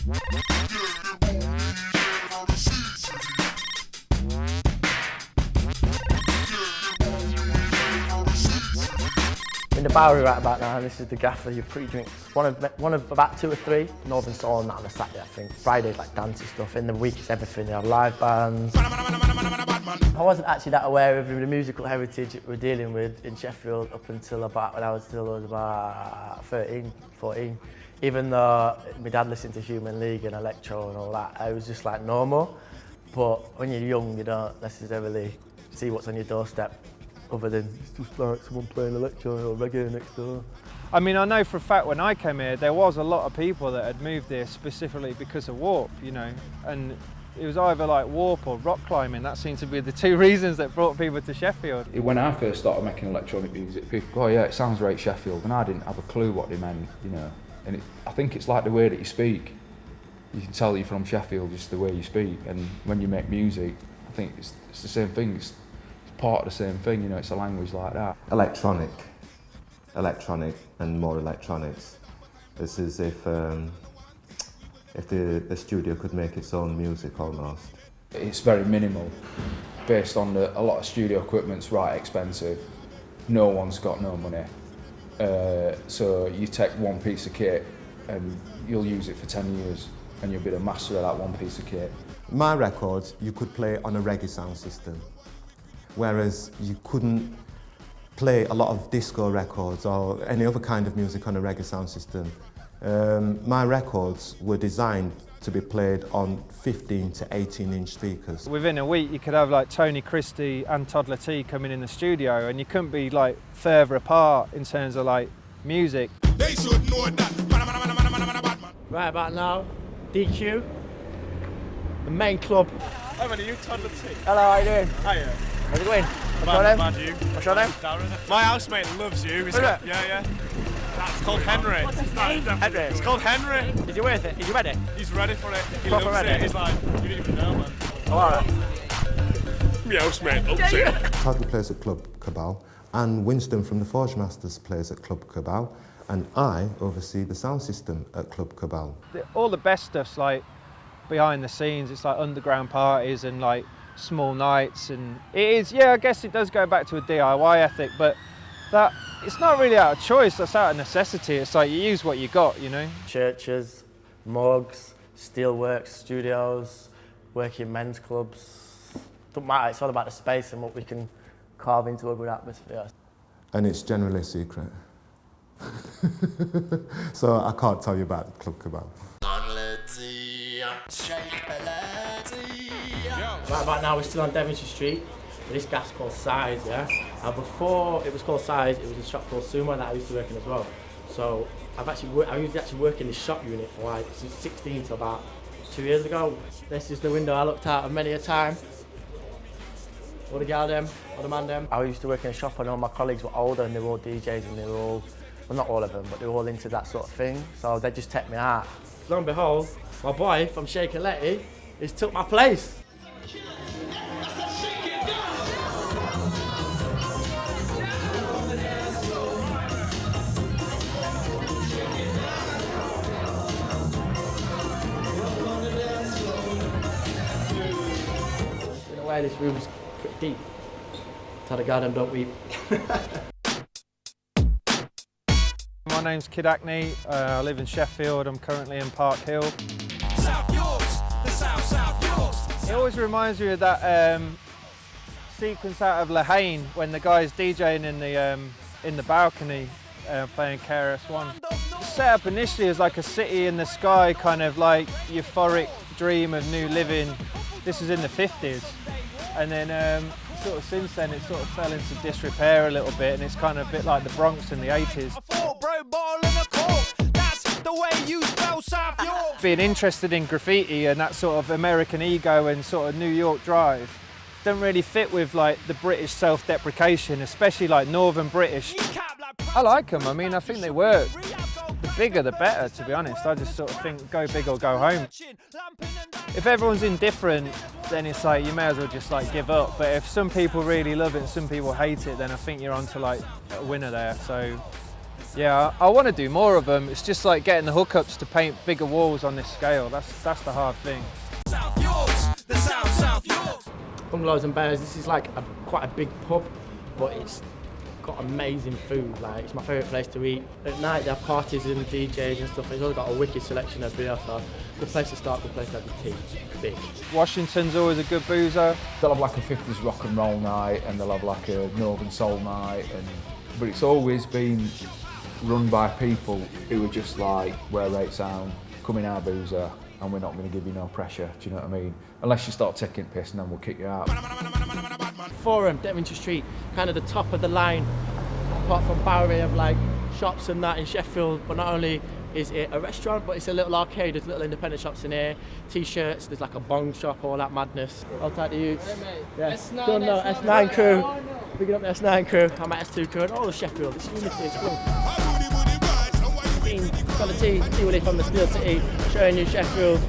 In the bar we're at about now, this is the Gaffer, your pre-drinks. One of about 2 or 3. Northern Soul and that on a Saturday, I think. Friday's like dancey stuff. In the week it's everything. They have live bands. I wasn't actually that aware of the musical heritage we're dealing with in Sheffield up until about when I was about 13, 14. Even though my dad listened to Human League and electro and all that, it was just like normal. But when you're young, you don't necessarily see what's on your doorstep. Other than it's just like someone playing electro or reggae next door. I mean, I know for a fact when I came here, there was a lot of people that had moved here specifically because of Warp, you know, and it was either like Warp or rock climbing. That seems to be the 2 reasons that brought people to Sheffield. When I first started making electronic music, people go, oh yeah, it sounds right Sheffield, and I didn't have a clue what they meant, you know. And I think it's like the way that you speak. You can tell you're from Sheffield just the way you speak, and when you make music, I think it's the same thing. It's part of the same thing, you know, it's a language like that. Electronic, and more electronics. It's as if the studio could make its own music almost. It's very minimal, based on a lot of studio equipment's right expensive. No one's got no money. So you take one piece of kit and you'll use it for 10 years and you'll be the master of that one piece of kit. My records you could play on a reggae sound system, whereas you couldn't play a lot of disco records or any other kind of music on a reggae sound system. My records were designed to be played on 15 to 18-inch speakers. Within a week you could have like Tony Christie and Toddla T coming in the studio, and you couldn't be like further apart in terms of like music. They should know that. Right about now, DQ, the main club. Hi, man, are you Toddla T? Hello, how you doing? Hiya. How's it going? What's your name? You. What's your name? My housemate loves you. Is it? Yeah. That's called Henry. What's his name? Henry. It's called Henry. Is he with it? Is he ready? He's ready for it. He Proper loves ready? it. He's like, you didn't even know, man. Oh, alright. My housemate loves it. Toddla plays at Club Cabal, and Winston from the Forge Masters plays at Club Cabal, and I oversee the sound system at Club Cabal. All the best stuff's like behind the scenes. It's like underground parties and like small nights, and it is, yeah, I guess it does go back to a DIY ethic, but that it's not really out of choice, that's out of necessity. It's like you use what you got, you know. Churches, morgues, steelworks, studios, working men's clubs. Don't matter, it's all about the space and what we can carve into a good atmosphere. And it's generally a secret. So I can't tell you about Club Cabal. Right about now we're still on Devonshire Street. This gas called Size, yeah? Before it was called Size, it was a shop called Sumo that I used to work in as well. So I used to actually work in this shop unit for like since 16 to about 2 years ago. This is the window I looked out of many a time. All the gal them, all the man them. I used to work in a shop and all my colleagues were older and they were all DJs and they were all, well not all of them, but they were all into that sort of thing. So they just take me out. Lo and behold, my boy from Sheffield has took my place. In a way, this room's pretty deep. Tell the garden don't weep. My name's Kid Acne, I live in Sheffield, I'm currently in Park Hill. South yours, the south yours. It always reminds me of that sequence out of La Haine when the guy's DJing in the balcony playing KRS-One. Set up initially as like a city in the sky, kind of like euphoric dream of new living. This was in the 50s, and then sort of since then it sort of fell into disrepair a little bit, and it's kind of a bit like the Bronx in the 80s. Being interested in graffiti and that sort of American ego and sort of New York drive don't really fit with like the British self-deprecation, especially like Northern British. I like them, I mean I think they work. The bigger the better, to be honest. I just sort of think go big or go home. If everyone's indifferent, then it's like you may as well just like give up. But if some people really love it and some people hate it, then I think you're onto like a winner there. So Yeah, I want to do more of them. It's just like getting the hookups to paint bigger walls on this scale. That's the hard thing. South Yorks, the South Yorks. Bungalows and Bears, this is like quite a big pub, but it's got amazing food. Like, it's my favourite place to eat. At night they have parties and DJs and stuff. It's all got a wicked selection of beer, so good place to start, good place to have your tea. Big. Washington's always a good boozer. They'll have like a 50s rock and roll night, and they'll have like a Northern Soul night, but it's always been run by people who are just like, we're right sound, come in our boozer, and we're not going to give you no pressure, do you know what I mean? Unless you start taking piss, and then we'll kick you out. Forum, Devonshire Street, kind of the top of the line, apart from Bowery of like shops and that in Sheffield. But not only is it a restaurant, but it's a little arcade. There's little independent shops in here, t-shirts, there's like a bong shop, all that madness. All tight to you. Yeah. S9, Don't know, S9, S9 crew. oh, no. Bigging up the S9 crew. I'm at S2 crew and all of Sheffield. It's unity, it's love. Toddla T, Willie from the Steel City, showing you Sheffield.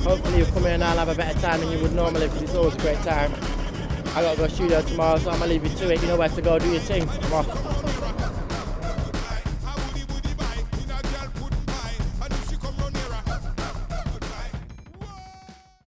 Hopefully you'll come here and I'll have a better time than you would normally, because it's always a great time. I got to go studio tomorrow, so I'm going to leave you to it. You know where to go, do your thing. Come on.